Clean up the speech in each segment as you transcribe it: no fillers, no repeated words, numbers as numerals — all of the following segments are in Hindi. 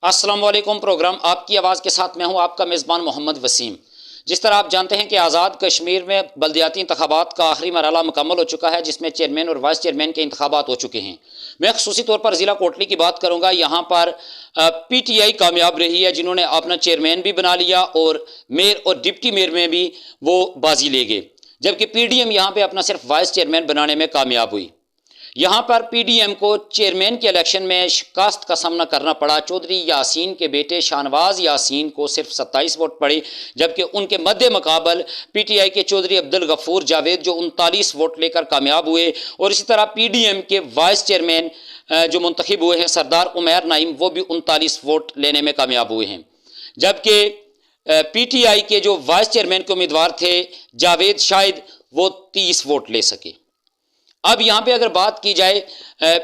अस्सलाम वालेकुम। प्रोग्राम आपकी आवाज़ के साथ मैं हूं आपका मेज़बान मोहम्मद वसीम। जिस तरह आप जानते हैं कि आज़ाद कश्मीर में बल्दियाती इंतखाबात का आखिरी मरहला मुकम्मल हो चुका है, जिसमें चेयरमैन और वाइस चेयरमैन के इंतखाबात हो चुके हैं। मैं खसूसी तौर पर ज़िला कोटली की बात करूँगा। यहाँ पर PTI कामयाब रही है, जिन्होंने अपना चेयरमैन भी बना लिया और मेयर और डिप्टी मेयर में भी वो बाजी ले गए, जबकि PDM यहाँ पर अपना सिर्फ वाइस चेयरमैन बनाने में कामयाब हुई। यहाँ पर PDM को चेयरमैन के इलेक्शन में शिकस्त का सामना करना पड़ा। चौधरी यासीन के बेटे शाहनवाज यासीन को सिर्फ 27 वोट पड़े, जबकि उनके मद्दे मुकाबल PTI के चौधरी अब्दुल गफूर जावेद जो 39 वोट लेकर कामयाब हुए। और इसी तरह PDM के वाइस चेयरमैन जो मुंतखब हुए हैं सरदार उमैर नाइम, वो भी 39 वोट लेने में कामयाब हुए हैं। जबकि PTI के जो वाइस चेयरमैन के उम्मीदवार थे जावेद शाहिद, वो 30 वोट ले सके। अब यहाँ पे अगर बात की जाए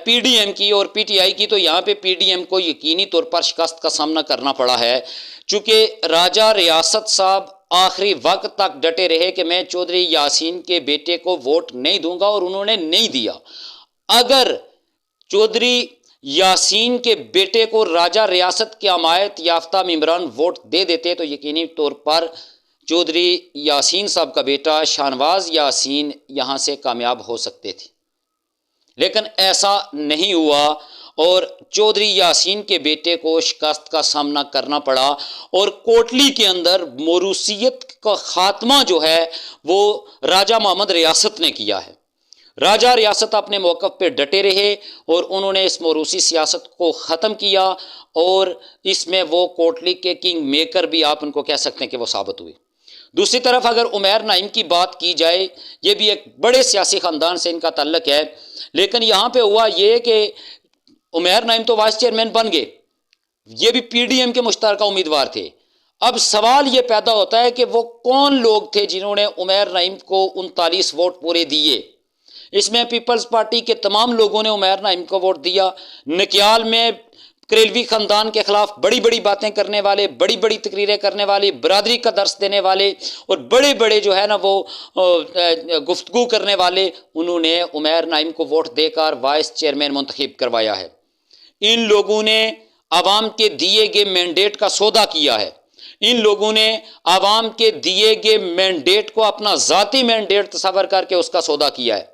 PDM की और PTI की, तो यहाँ पे PDM को यकीनी तौर पर शिकस्त का सामना करना पड़ा है, चूँकि राजा रियासत साहब आखिरी वक्त तक डटे रहे कि मैं चौधरी यासीन के बेटे को वोट नहीं दूंगा, और उन्होंने नहीं दिया। अगर चौधरी यासीन के बेटे को राजा रियासत के अमायत याफ्ता मेम्बरान वोट दे देते तो यकीनी तौर पर चौधरी यासीन साहब का बेटा शाहनवाज यासीन यहाँ से कामयाब हो सकते थे, लेकिन ऐसा नहीं हुआ और चौधरी यासीन के बेटे को शिकस्त का सामना करना पड़ा। और कोटली के अंदर मोरूसियत का खात्मा जो है वो राजा मोहम्मद रियासत ने किया है। राजा रियासत अपने मौक़िफ़ पे डटे रहे और उन्होंने इस मोरूसी सियासत को ख़त्म किया, और इसमें वो कोटली के किंग मेकर भी आप उनको कह सकते हैं कि वो साबित हुए। दूसरी तरफ अगर उमैर नाइम की बात की जाए, ये भी एक बड़े सियासी ख़ानदान से इनका ताल्लुक़ है, लेकिन यहाँ पे हुआ ये कि उमैर नाइम तो वाइस चेयरमैन बन गए, ये भी PDM के मुश्तरका उम्मीदवार थे। अब सवाल ये पैदा होता है कि वो कौन लोग थे जिन्होंने उमैर नाइम को 39 वोट पूरे दिए। इसमें पीपल्स पार्टी के तमाम लोगों ने उमैर नाइम को वोट दिया। नकियाल में करेलवी ख़ानदान के ख़िलाफ़ बड़ी बड़ी बातें करने वाले, बड़ी बड़ी तकरीरें करने वाले, बरादरी का दर्स देने वाले और बड़े बड़े जो है ना वो गुफ्तगू करने वाले, उन्होंने उमैर नाइम को वोट देकर वाइस चेयरमैन मुंतखब करवाया है। इन लोगों ने आवाम के दिए गए मैंडेट का सौदा किया है। इन लोगों ने आवाम के दिए गए मैंडेट को अपना ज़ाती मैंडेट तस्वर करके उसका सौदा किया है।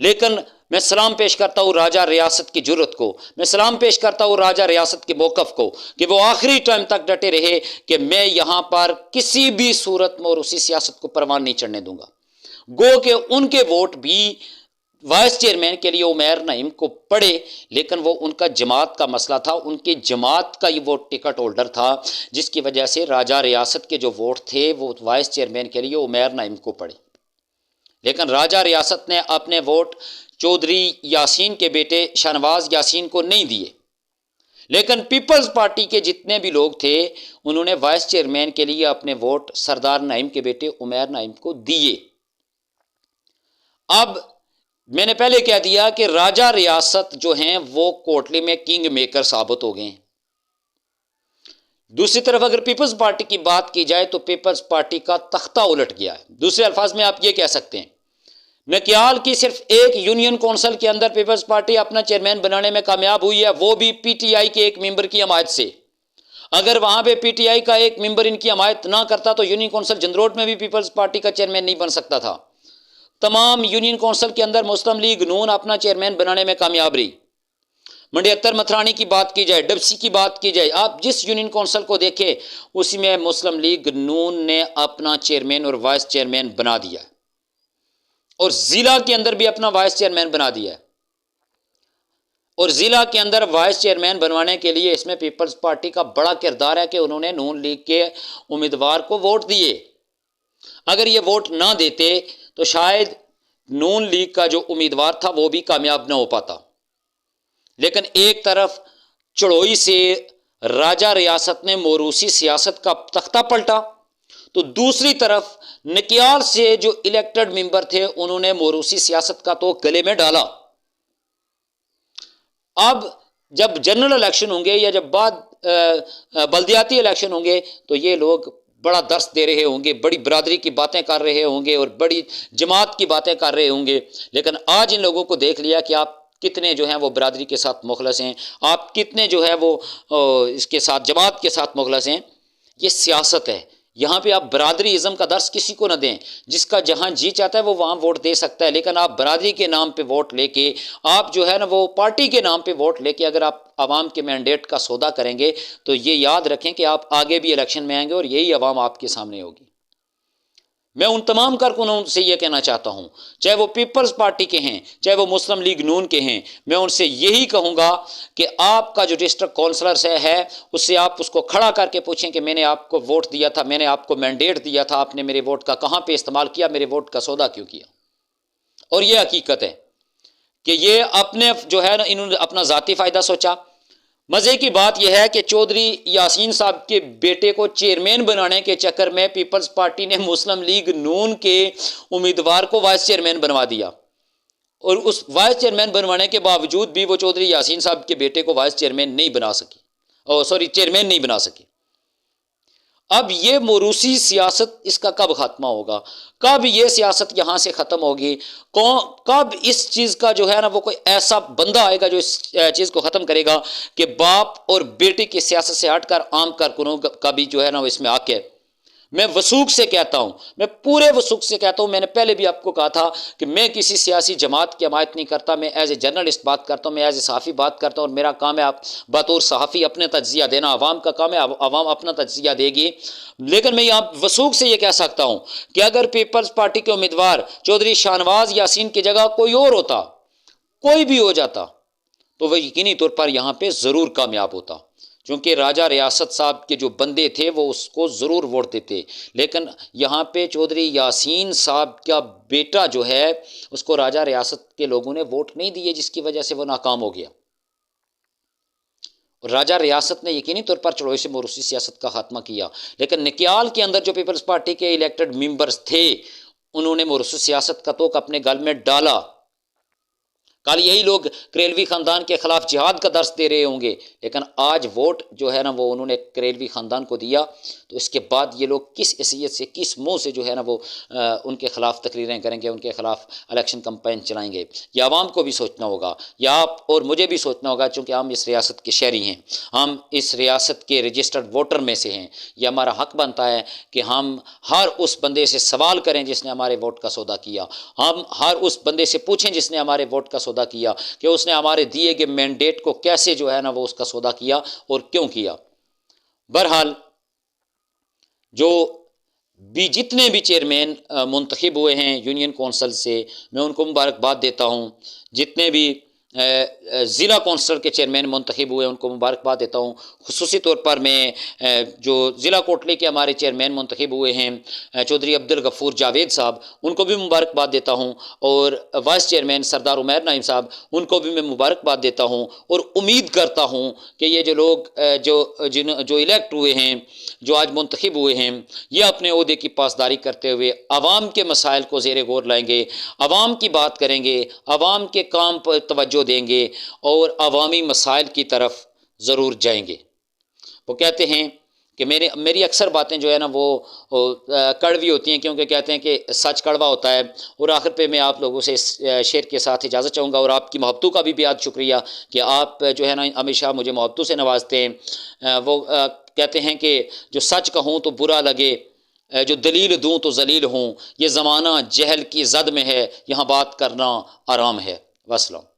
लेकिन मैं सलाम पेश करता हूँ राजा रियासत की जुर्रत को, मैं सलाम पेश करता हूँ राजा रियासत के मौक़िफ़ को कि वो आखिरी टाइम तक डटे रहे कि मैं यहाँ पर किसी भी सूरत में और उसी सियासत को परवान नहीं चढ़ने दूंगा। गो कि उनके वोट भी वाइस चेयरमैन के लिए उमैर नईम को पड़े, लेकिन वो उनका जमात का मसला था, उनकी जमात का ये वो टिकट होल्डर था, जिसकी वजह से राजा रियासत के जो वोट थे वो वाइस चेयरमैन के लिए उमैर नईम को पड़े। लेकिन राजा रियासत ने अपने वोट चौधरी यासीन के बेटे शाहनवाज यासीन को नहीं दिए, लेकिन पीपल्स पार्टी के जितने भी लोग थे उन्होंने वाइस चेयरमैन के लिए अपने वोट सरदार नईम के बेटे उमैर नईम को दिए। अब मैंने पहले कह दिया कि राजा रियासत जो हैं वो कोटली में किंग मेकर साबित हो गए हैं। दूसरी तरफ अगर पीपल्स पार्टी की बात की जाए तो पीपल्स पार्टी का तख्ता उलट गया है। दूसरे अल्फाज में आप ये कह सकते हैं नकियाल की सिर्फ एक यूनियन कौंसिल के अंदर पीपल्स पार्टी अपना चेयरमैन बनाने में कामयाब हुई है, वो भी PTI के एक मेंबर की हमायत से। अगर वहां पे PTI का एक मेंबर इनकी हमायत ना करता तो यूनियन कौंसिल जंदरोट में भी पीपल्स पार्टी का चेयरमैन नहीं बन सकता था। तमाम यूनियन कौंसिल के अंदर मुस्लिम लीग नून अपना चेयरमैन बनाने में कामयाब रही। मंडियत्तर मथरानी की बात की जाए, डबसी की बात की जाए, आप जिस यूनियन कौंसिल को देखें उसी में मुस्लिम लीग नून ने अपना चेयरमैन और वाइस चेयरमैन बना दिया, और ज़िला के अंदर भी अपना वाइस चेयरमैन बना दिया है। और ज़िला के अंदर वाइस चेयरमैन बनवाने के लिए इसमें पीपल्स पार्टी का बड़ा किरदार है कि उन्होंने नून लीग के उम्मीदवार को वोट दिए। अगर ये वोट ना देते तो शायद नून लीग का जो उम्मीदवार था वो भी कामयाब ना हो पाता। लेकिन एक तरफ चढ़ोई से राजा रियासत ने मोरूसी सियासत का तख्ता पलटा, तो दूसरी तरफ नकियाल से जो इलेक्टेड मेंबर थे उन्होंने मोरूसी सियासत का तो गले में डाला। अब जब जनरल इलेक्शन होंगे या जब बाद बल्दियाती इलेक्शन होंगे तो ये लोग बड़ा दर्स दे रहे होंगे, बड़ी बरादरी की बातें कर रहे होंगे और बड़ी जमात की बातें कर रहे होंगे। लेकिन आज इन लोगों को देख लिया कि आप कितने जो हैं वो बरादरी के साथ मुखलस हैं, आप कितने जो है वो इसके साथ जमात के साथ मुखलस हैं। ये सियासत है। यहाँ पे आप बरादरी इज़्म का दर्स किसी को न दें। जिसका जहाँ जी चाहता है वो वहाँ वोट दे सकता है, लेकिन आप बरादरी के नाम पे वोट लेके, आप जो है ना वो पार्टी के नाम पे वोट लेके अगर आप आवाम के मैंडेट का सौदा करेंगे तो ये याद रखें कि आप आगे भी इलेक्शन में आएंगे और यही आवाम आपके सामने होगी। मैं उन तमाम कारकुनों से यह कहना चाहता हूं, चाहे वो पीपल्स पार्टी के हैं, चाहे वो मुस्लिम लीग नून के हैं, मैं उनसे यही कहूंगा कि आपका जो डिस्ट्रिक्ट काउंसलर है उससे आप उसको खड़ा करके पूछें कि मैंने आपको वोट दिया था, मैंने आपको मैंडेट दिया था, आपने मेरे वोट का कहां पे इस्तेमाल किया, मेरे वोट का सौदा क्यों किया। और यह हकीकत है कि ये अपने जो है ना इन्होंने अपना ज़ाती फ़ायदा सोचा। मज़े की बात यह है कि चौधरी यासीन साहब के बेटे को चेयरमैन बनाने के चक्कर में पीपल्स पार्टी ने मुस्लिम लीग नून के उम्मीदवार को वाइस चेयरमैन बनवा दिया, और उस वाइस चेयरमैन बनवाने के बावजूद भी वो चौधरी यासीन साहब के बेटे को वाइस चेयरमैन नहीं बना सकी, चेयरमैन नहीं बना सकी। अब ये मोरूसी सियासत, इसका कब ख़त्मा होगा, कब ये सियासत यहाँ से ख़त्म होगी, कब इस चीज़ का जो है ना वो कोई ऐसा बंदा आएगा जो इस चीज़ को ख़त्म करेगा कि बाप और बेटे की सियासत से हटकर आम कारकुनों का भी जो है ना वो इसमें आके। मैं वसूख से कहता हूँ, मैं पूरे वसूख से कहता हूँ, मैंने पहले भी आपको कहा था कि मैं किसी सियासी जमात की हमायत नहीं करता, मैं एज ए जर्नलिस्ट बात करता हूँ, मैं एज ए सहाफ़ी बात करता हूँ, और मेरा काम है आप बतौर सहाफ़ी अपने तज्ज़िया देना, आवाम का काम है आवाम अपना तज्ज़िया देगी। लेकिन मैं यहाँ वसूख से ये कह सकता हूँ कि अगर पीपल्स पार्टी के उम्मीदवार चौधरी शाहनवाज यासीन की जगह कोई और होता, कोई भी हो जाता, तो वह यकीनी तौर पर यहाँ पर ज़रूर कामयाब होता, क्योंकि राजा रियासत साहब के जो बंदे थे वो उसको ज़रूर वोट देते। लेकिन यहाँ पे चौधरी यासीन साहब का बेटा जो है उसको राजा रियासत के लोगों ने वोट नहीं दिए, जिसकी वजह से वो नाकाम हो गया। और राजा रियासत ने यकीनी तौर पर चढ़ोई से मोरूसी सियासत का खात्मा किया। लेकिन निक्याल के अंदर जो पीपल्स पार्टी के इलेक्टेड मेंबर्स थे उन्होंने मोरूसी सियासत का तोक अपने गल में डाला। कल यही लोग करेलवी ख़ानदान के ख़िलाफ़ जिहाद का दर्स दे रहे होंगे, लेकिन आज वोट जो है ना वो उन्होंने करेलवी ख़ानदान को दिया, तो इसके बाद ये लोग किस हैसियत से, किस मुँह से जो है ना वो उनके ख़िलाफ़ तकरीरें करेंगे, उनके ख़िलाफ़ इलेक्शन कैंपेन चलाएंगे। यह आवाम को भी सोचना होगा, या आप और मुझे भी सोचना होगा, चूँकि हम इस रियासत के शहरी हैं, हम इस रियासत के रजिस्टर्ड वोटर में से हैं। यह हमारा हक़ बनता है कि हम हर उस बंदे से सवाल करें जिसने हमारे वोट का सौदा किया, हम हर उस बंदे से पूछें जिसने हमारे वोट का सौदा किया कि उसने हमारे दिए गए मैंडेट को कैसे जो है ना वो उसका सौदा किया और क्यों किया। बहरहाल जो भी जितने भी चेयरमैन मुंतखब हुए हैं यूनियन कौंसिल से, मैं उनको मुबारकबाद देता हूं। जितने भी ज़िला कौंसिल के चेयरमैन मुंतखब हुए उनको मुबारकबाद देता हूँ। खुसूसी तौर पर मैं जो ज़िला कोटली के हमारे चेयरमैन मुंतखब हुए हैं चौधरी अब्दुल गफ़ूर जावेद साहब, उनको भी मुबारकबाद देता हूँ, और वाइस चेयरमैन सरदार उमैर नईम साहब, उनको भी मैं मुबारकबाद देता हूँ। और उम्मीद करता हूँ कि ये जो लोग जो इलेक्ट हुए हैं, जो आज मुंतखब हुए हैं, ये अपने ओहदे की पासदारी करते हुए आवाम के मसाइल को ज़ेरे गौर लाएंगे, आवाम की बात करेंगे, आवाम के काम पर तवज्जो देंगे और अवामी मसाइल की तरफ ज़रूर जाएंगे। वो कहते हैं कि मेरी अक्सर बातें जो है ना वो कड़वी होती हैं, क्योंकि कहते हैं कि सच कड़वा होता है। और आखिर पे मैं आप लोगों से इस शेर के साथ इजाज़त चाहूँगा, और आपकी मोहब्बतों का भी बेहद शुक्रिया कि आप जो है ना हमेशा मुझे मोहब्बतों से नवाजते हैं। वो कहते हैं कि जो सच कहूँ तो बुरा लगे, जो दलील दूँ तो जलील हूँ, ये ज़माना जहल की जद में है, यहाँ बात करना आराम है। वस्सलाम।